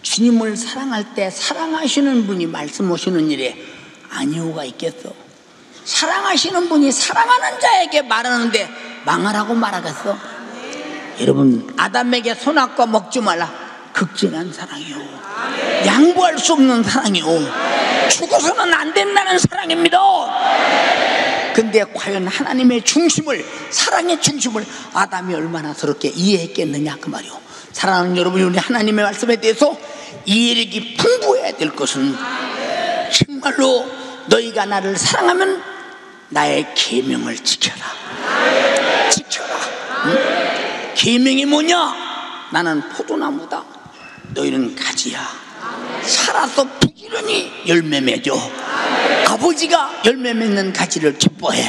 Speaker 1: 주님을 사랑할 때 사랑하시는 분이 말씀하시는 일에 아니오가 있겠어? 사랑하시는 분이 사랑하는 자에게 말하는데 망하라고 말하겠어? 여러분, 아담에게 선악과 먹지 말라. 극진한 사랑이요. 양보할 수 없는 사랑이요. 죽어서는 안 된다는 사랑입니다. 근데 과연 하나님의 중심을, 사랑의 중심을 아담이 얼마나 스럽게 이해했겠느냐, 그 말이요. 사랑하는 여러분이 우리 하나님의 말씀에 대해서 이해력이 풍부해야 될 것은 정말로 너희가 나를 사랑하면 나의 계명을 지켜라. 지켜라. 계명이 뭐냐? 나는 포도나무다. 너희는 가지야. 살아서 부지런히 열매 맺어. 아버지가 열매 맺는 가지를 기뻐해.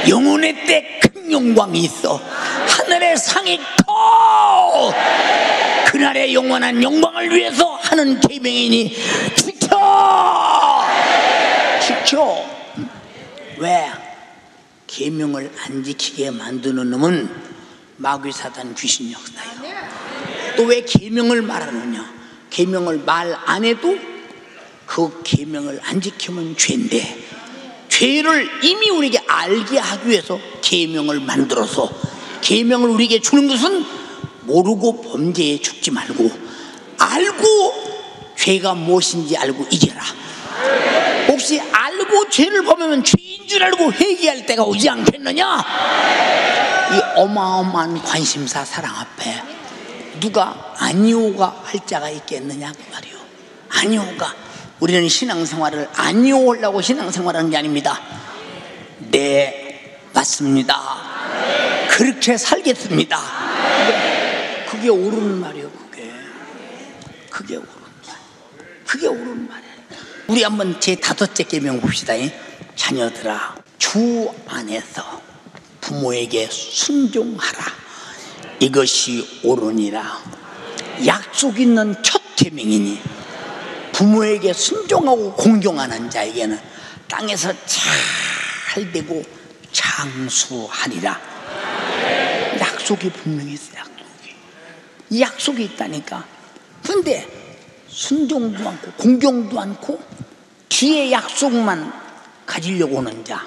Speaker 1: 영혼의 때 큰 영광이 있어. 하늘의 상이 커. 그날의 영원한 영광을 위해서 하는 계명이니 지켜. 지켜. 왜? 계명을 안 지키게 만드는 놈은 마귀 사단 귀신 역사예요. 또 왜 계명을 말하느냐? 계명을 말 안 해도 그 계명을 안 지키면 죄인데, 죄를 이미 우리에게 알게 하기 위해서 계명을 만들어서 계명을 우리에게 주는 것은 모르고 범죄에 죽지 말고 알고 죄가 무엇인지 알고 이겨라. 혹시 알고 죄를 범하면 죄인 줄 알고 회개할 때가 오지 않겠느냐? 이 어마어마한 관심사 사랑 앞에 누가 아니오가 할 자가 있겠느냐 그 말이요. 아니오가, 우리는 신앙생활을 아니오하려고 신앙생활하는 게 아닙니다. 네, 맞습니다. 그렇게 살겠습니다. 그게 옳은 말이에요. 그게 옳은 말. 그게 옳은 말이에요. 우리 한번 제 5째 계명 봅시다. 자녀들아, 주 안에서 부모에게 순종하라. 이것이 옳으니라. 약속 있는 첫 계명이니 부모에게 순종하고 공경하는 자에게는 땅에서 잘 되고 장수하리라. 약속이 분명히 있어요. 이 약속이 있다니까. 근데 순종도 않고 공경도 않고 뒤에 약속만 가지려고 하는 자,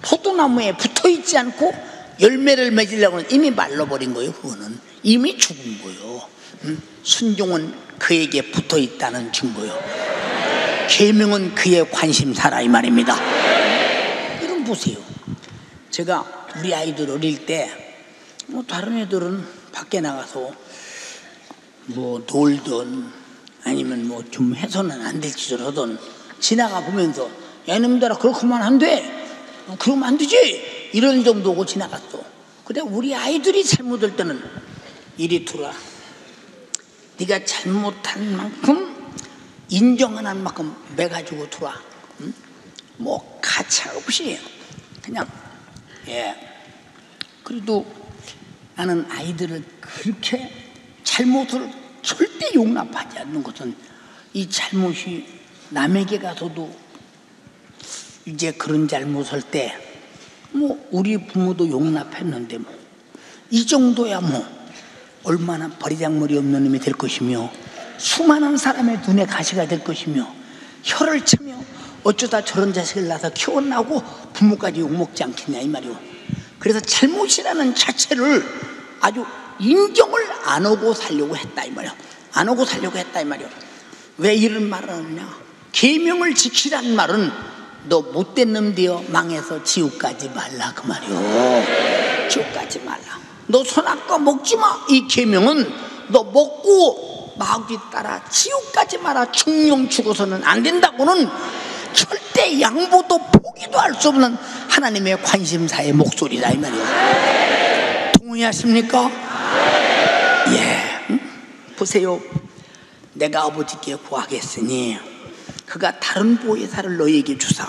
Speaker 1: 포도나무에 붙어있지 않고 열매를 맺으려고 하는, 이미 말라버린 거예요. 그거는 이미 죽은 거예요. 순종은 그에게 붙어있다는 증거요. 계명은 그의 관심사라 이 말입니다. 이런 보세요. 제가 우리 아이들 어릴 때 뭐 다른 애들은 밖에 나가서 뭐 놀던 아니면 뭐 좀 해서는 안 될 짓을 하던 지나가 보면서 야 이놈들아 그렇게 하면 안 돼, 그러면 안 되지, 이런 정도고 지나갔어. 근데 우리 아이들이 잘못할 때는 이리 들어와, 네가 잘못한 만큼 인정하는 만큼 매가지고 들어와. 뭐 가차 없이 그냥. 그래도 나는 아이들을 그렇게 잘못을 절대 용납하지 않는 것은, 이 잘못이 남에게 가서도 이제 그런 잘못할 때 뭐 우리 부모도 용납했는데 뭐 이 정도야 뭐 얼마나 버리장머리 없는 놈이 될 것이며 수많은 사람의 눈에 가시가 될 것이며 혀를 차며 어쩌다 저런 자식을 낳아서 키워나고 부모까지 욕먹지 않겠냐 이 말이오. 그래서 잘못이라는 자체를 아주 인정을 안 하고 살려고 했다 이 말이오. 안 하고 살려고 했다 이 말이오. 왜 이런 말을 하느냐? 계명을 지키란 말은 너 못된 놈 되어 망해서 지옥 가지 말라 그 말이오. 지옥 가지 말라. 너 선악과 먹지 마. 이 계명은 너 먹고 마귀 따라 지옥 가지 마라. 중령 죽어서는 안 된다고는 절대 양보도 포기도 할 수 없는 하나님의 관심사의 목소리다 이 말이오. 동의하십니까? 예. 보세요. 내가 아버지께 구하겠으니 그가 다른 보혜사를 너희에게 주사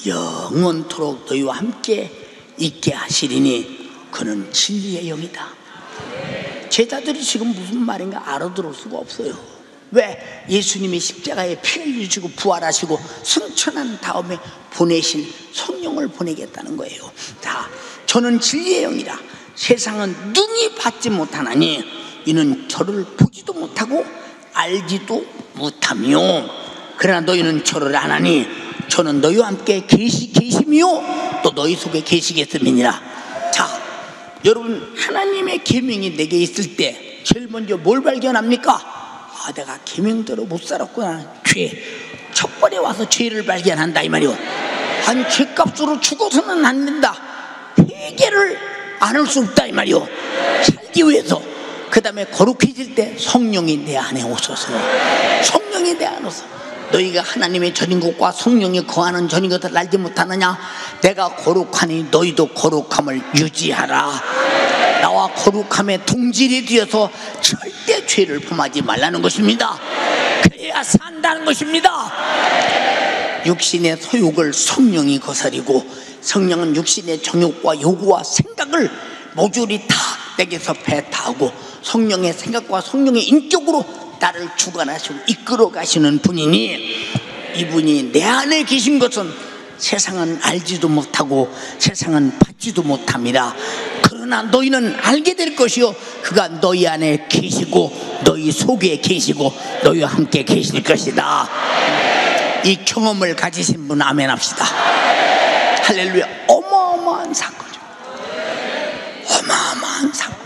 Speaker 1: 영원토록 너희와 함께 있게 하시리니 그는 진리의 영이다. 제자들이 지금 무슨 말인가 알아들을 수가 없어요. 왜? 예수님이 십자가에 피 흘리시고 부활하시고 승천한 다음에 보내신 성령을 보내겠다는 거예요. 자, 저는 진리의 영이라. 세상은 눈이 받지 못하나니 이는 저를 보지도 못하고 알지도 못하며, 그러나 너희는 저를 아나니 저는 너희와 함께 계시며 또 너희 속에 계시겠음이니라. 자, 여러분, 하나님의 계명이 내게 있을 때 제일 먼저 뭘 발견합니까? 아, 내가 계명대로 못 살았구나. 죄. 첫 번에 와서 죄를 발견한다 이 말이오. 아니, 죄값으로 죽어서는 안 된다. 회개를 안 할 수 없다 이 말이오. 살기 위해서. 그 다음에 거룩해질 때 성령이 내 안에 오소서. 성령이 내 안에 오소서. 너희가 하나님의 전인 것과 성령이 거하는 전인 것을 알지 못하느냐? 내가 거룩하니 너희도 거룩함을 유지하라. 나와 거룩함의 동질이 되어서 절대 죄를 범하지 말라는 것입니다. 그래야 산다는 것입니다. 육신의 소욕을 성령이 거스리고 성령은 육신의 정욕과 요구와 생각을 모조리 다 내게서 배타하고 성령의 생각과 성령의 인격으로 나를 주관하시고 이끌어 가시는 분이니, 이분이 내 안에 계신 것은 세상은 알지도 못하고 세상은 받지도 못합니다. 그러나 그러나 너희는 알게 될 것이요 그가 너희 안에 계시고 너희 속에 계시고 너희와 함께 계실 것이다. 이 경험을 가지신 분 아멘 합시다. 할렐루야. 어마어마한 사건이죠. 어마어마한 사건.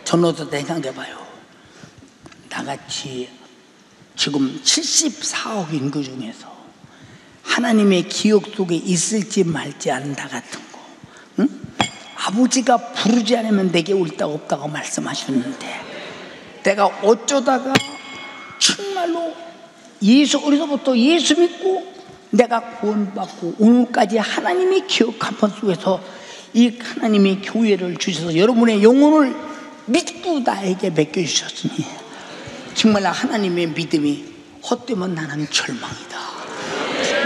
Speaker 1: 전도서 생각해봐요. 나같이 지금 74억 인구 중에서 하나님의 기억 속에 있을지 말지 않은 나 같은 거, 응? 아버지가 부르지 않으면 내게 올 데 없다고 말씀하셨는데 내가 어쩌다가 정말로 어려서부터 예수 믿고 내가 구원받고 오늘까지 하나님의 기억함 속에서 이 하나님의 교회를 주셔서 여러분의 영혼을 믿고 나에게 맡겨주셨으니 정말 하나님의 믿음이 헛되면 나는 절망이다.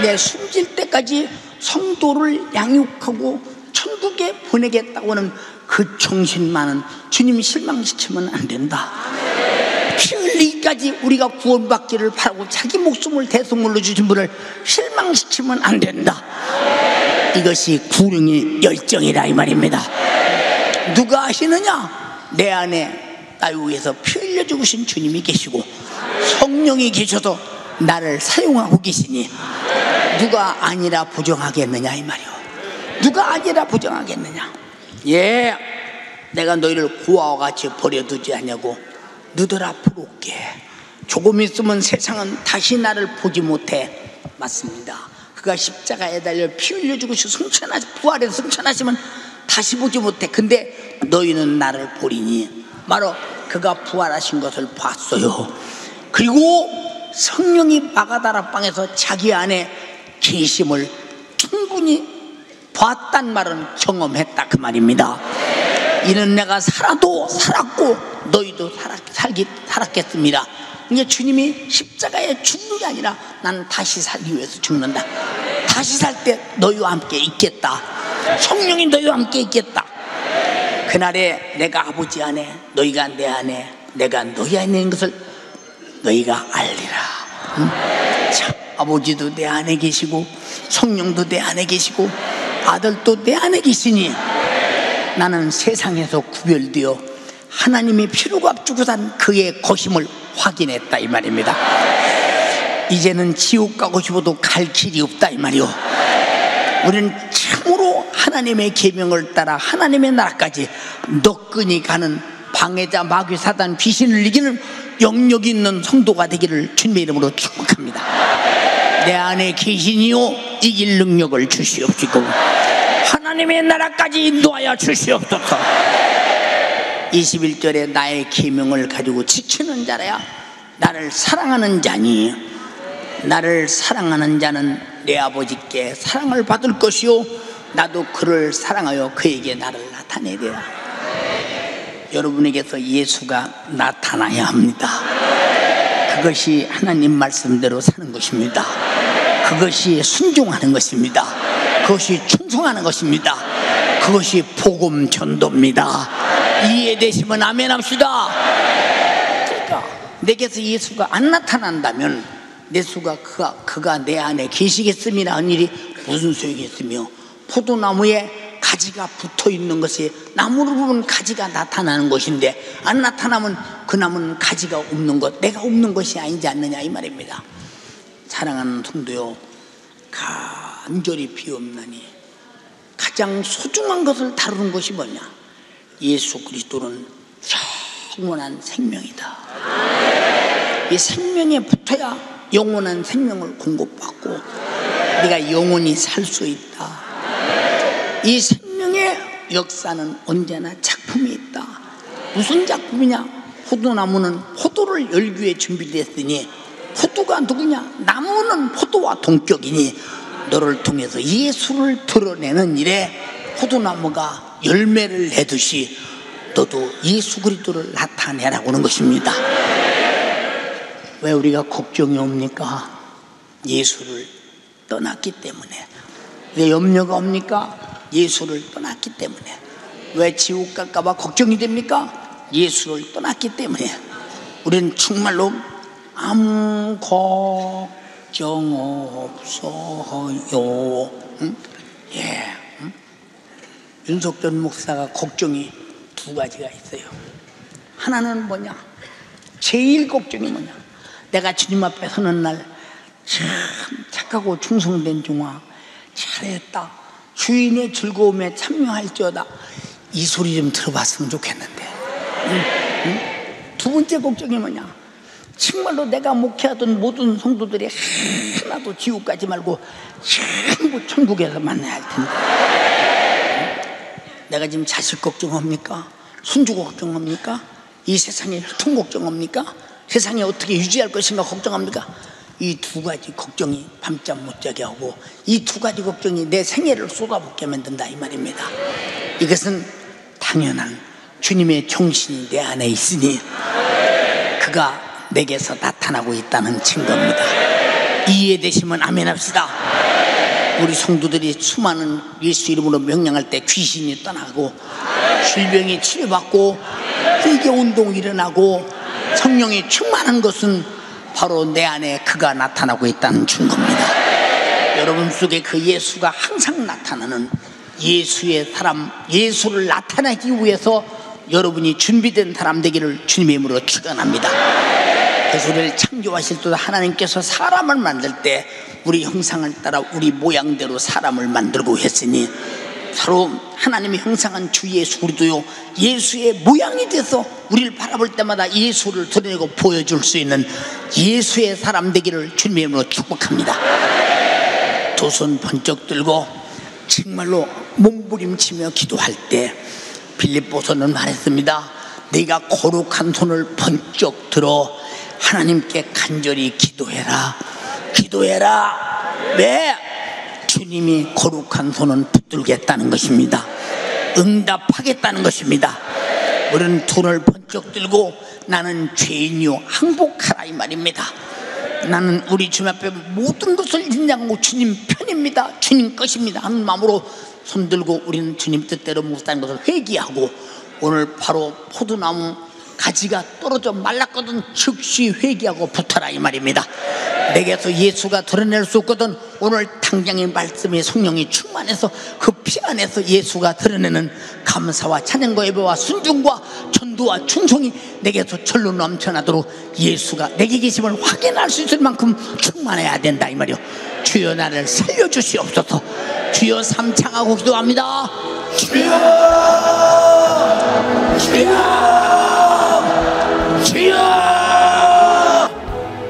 Speaker 1: 내 숨질 때까지 성도를 양육하고 천국에 보내겠다고 하는 그 정신만은 주님 실망시키면 안 된다. 피 흘리기까지 우리가 구원받기를 바라고 자기 목숨을 대성물로 주신 분을 실망시키면 안 된다. 이것이 구령의 열정이라 이 말입니다. 누가 하시느냐? 내 안에 나를 위해서 피 흘려 죽으신 주님이 계시고 성령이 계셔서 나를 사용하고 계시니 누가 아니라 부정하겠느냐 이 말이요. 누가 아니라 부정하겠느냐. 예, 내가 너희를 고아와 같이 버려두지 않냐고 너들 앞으로 올게. 조금 있으면 세상은 다시 나를 보지 못해. 맞습니다. 그가 십자가에 달려 피 흘려 죽으시고 부활해서 승천하시면 다시 보지 못해. 근데 너희는 나를 보리니 바로 그가 부활하신 것을 봤어요. 그리고 성령이 마가다락방에서 자기 안에 계심을 충분히 봤단 말은 경험했다 그 말입니다. 이는 내가 살아도 살았고 너희도 살았겠습니다. 이제 주님이 십자가에 죽는 게 아니라 나는 다시 살기 위해서 죽는다. 다시 살 때 너희와 함께 있겠다. 성령이 너희와 함께 있겠다. 그날에 내가 아버지 안에 너희가 내 안에 내가 너희 안에 있는 것을 너희가 알리라. 자, 아버지도 내 안에 계시고 성령도 내 안에 계시고 아들도 내 안에 계시니 나는 세상에서 구별되어 하나님의 피로 값주고 산 그의 것임을 확인했다 이 말입니다. 이제는 지옥 가고 싶어도 갈 길이 없다 이 말이요. 우리는 참으로 하나님의 계명을 따라 하나님의 나라까지 너끈히 가는 방해자 마귀 사단 귀신을 이기는 영역이 있는 성도가 되기를 주님의 이름으로 축복합니다. 내 안에 계시니요 이길 능력을 주시옵시고 하나님의 나라까지 인도하여 주시옵소서. 21절에 나의 계명을 가지고 지키는 자라야 나를 사랑하는 자니 나를 사랑하는 자는 내 아버지께 사랑을 받을 것이요 나도 그를 사랑하여 그에게 나를 나타내야 돼요. 여러분에게서 예수가 나타나야 합니다. 그것이 하나님 말씀대로 사는 것입니다. 그것이 순종하는 것입니다. 그것이 충성하는 것입니다. 그것이 복음 전도입니다. 이해되시면 아멘 합시다. 그러니까 내게서 예수가 안 나타난다면 예수가 그가 내 안에 계시겠음이라 하는 일이 무슨 소용이겠으며 포도나무에 가지가 붙어있는 것이 나무를 보면 가지가 나타나는 것인데 안 나타나면 그 나무는 가지가 없는 것, 내가 없는 것이 아니지 않느냐 이 말입니다. 사랑하는 성도요, 간절히 비옵나니 가장 소중한 것을 다루는 것이 뭐냐? 예수 그리스도는 영원한 생명이다. 이 생명에 붙어야 영원한 생명을 공급받고 네가 영원히 살 수 있다. 이 생명의 역사는 언제나 작품이 있다. 무슨 작품이냐? 포도나무는 포도를 열기 위해 준비됐으니 포도가 누구냐? 나무는 포도와 동격이니 너를 통해서 예수를 드러내는 일에 포도나무가 열매를 내듯이 너도 예수 그리스도를 나타내라고 하는 것입니다. 왜 우리가 걱정이 옵니까? 예수를 떠났기 때문에. 왜 염려가 옵니까? 예수를 떠났기 때문에. 왜 지옥 갈까봐 걱정이 됩니까? 예수를 떠났기 때문에. 우리는 정말로 아무 걱정 없어요. 응? 예. 응? 윤석전 목사가 걱정이 두 가지가 있어요. 하나는 뭐냐? 제일 걱정이 뭐냐? 내가 주님 앞에 서는 날 참 착하고 충성된 종아, 잘했다, 주인의 즐거움에 참여할지어다, 이 소리 좀 들어봤으면 좋겠는데. 두 번째 걱정이 뭐냐? 정말로 내가 목회하던 모든 성도들이 하나도 지옥 가지 말고 전부 천국에서 만나야 할 텐데. 내가 지금 자식 걱정합니까? 손주 걱정합니까? 이 세상의 혈통 걱정합니까? 세상에 어떻게 유지할 것인가 걱정합니까? 이 두 가지 걱정이 밤잠 못 자게 하고, 이 두 가지 걱정이 내 생애를 쏟아붓게 만든다 이 말입니다. 이것은 당연한 주님의 정신이 내 안에 있으니 그가 내게서 나타나고 있다는 증거입니다. 이해되시면 아멘 합시다. 우리 성도들이 수많은 예수 이름으로 명령할 때 귀신이 떠나고, 질병이 치료받고, 회개 운동이 일어나고, 성령이 충만한 것은 바로 내 안에 그가 나타나고 있다는 증거입니다. 여러분 속에 그 예수가 항상 나타나는 예수의 사람, 예수를 나타내기 위해서 여러분이 준비된 사람 되기를 주님의 이름으로 축원합니다. 그래서 우리를 창조하실 때 하나님께서 사람을 만들 때 우리 형상을 따라 우리 모양대로 사람을 만들고 했으니, 바로 하나님의 형상한 주 예수, 우리도요 예수의 모양이 돼서 우리를 바라볼 때마다 예수를 드러내고 보여줄 수 있는 예수의 사람 되기를 주님의 이름으로 축복합니다. 두 손 번쩍 들고 정말로 몸부림치며 기도할 때 빌립보서는 말했습니다. 네가 거룩한 손을 번쩍 들어 하나님께 간절히 기도해라. 기도해라. 왜? 주님이 거룩한 손은 붙들겠다는 것입니다. 응답하겠다는 것입니다. 우리는 손을 번쩍 들고 나는 죄인이요 항복하라 이 말입니다. 나는 우리 주님 앞에 모든 것을 인정하고 주님 편입니다, 주님 것입니다 하는 마음으로 손들고 우리는 주님 뜻대로 묵상하는 것을 회개하고, 오늘 바로 포도나무 가지가 떨어져 말랐거든 즉시 회개하고 붙어라 이 말입니다. 내게서 예수가 드러낼 수 없거든 오늘 당장의 말씀의 성령이 충만해서 그 피 안에서 예수가 드러내는 감사와 찬양과 예배와 순종과 전도와 충성이 내게서 절로 넘쳐나도록 예수가 내게 계심을 확인할 수 있을 만큼 충만해야 된다 이 말이요. 주여 나를 살려주시옵소서. 주여 삼창하고 기도합니다. 주여 주여 주여.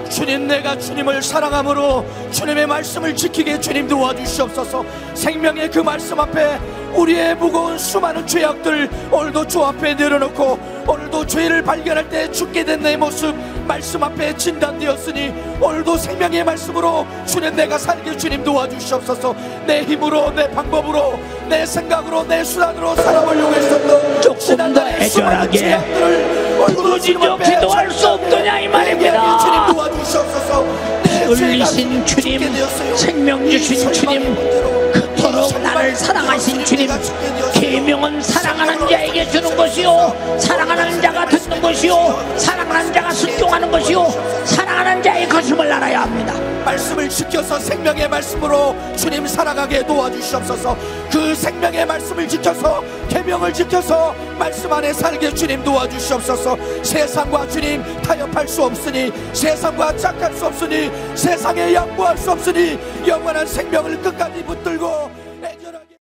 Speaker 3: 주님, 내가 주님을 사랑함으로 주님의 말씀을 지키게 주님 도와주시옵소서. 생명의 그 말씀 앞에 우리의 무거운 수많은 죄악들 오늘도 주 앞에 내려놓고, 오늘도 죄를 발견할 때 죽게 된 내 모습 말씀 앞에 진단되었으니 오늘도 생명의 말씀으로 주님 내가 살게 주님 도와주시옵소서. 내 힘으로, 내 방법으로, 내 생각으로, 내 수단으로 살아보려고 했었던
Speaker 1: 조금 더 애절하게 부르짖어 기도할 수 없더냐 이 말입니다.
Speaker 3: 주님 도와주시옵소서.
Speaker 1: 흘리신 주님, 생명 주신 주님, 그토록 나를 사랑하신 주님, 계명은 사랑하는 자에게 주는 것이요 사랑하는 자가 듣는 것이요 사랑하는 자가 순종하는 것이요 사랑하는 자의 것임을 알아야 합니다.
Speaker 3: 말씀을 지켜서 생명의 말씀으로 주님 살아가게 도와주시옵소서. 그 생명의 말씀을 지켜서 계명을 지켜서 말씀 안에 살게 주님 도와주시옵소서. 세상과 주님 타협할 수 없으니, 세상과 짝할 수 없으니, 세상에 양보할 수 없으니 영원한 생명을 끝까지 붙들고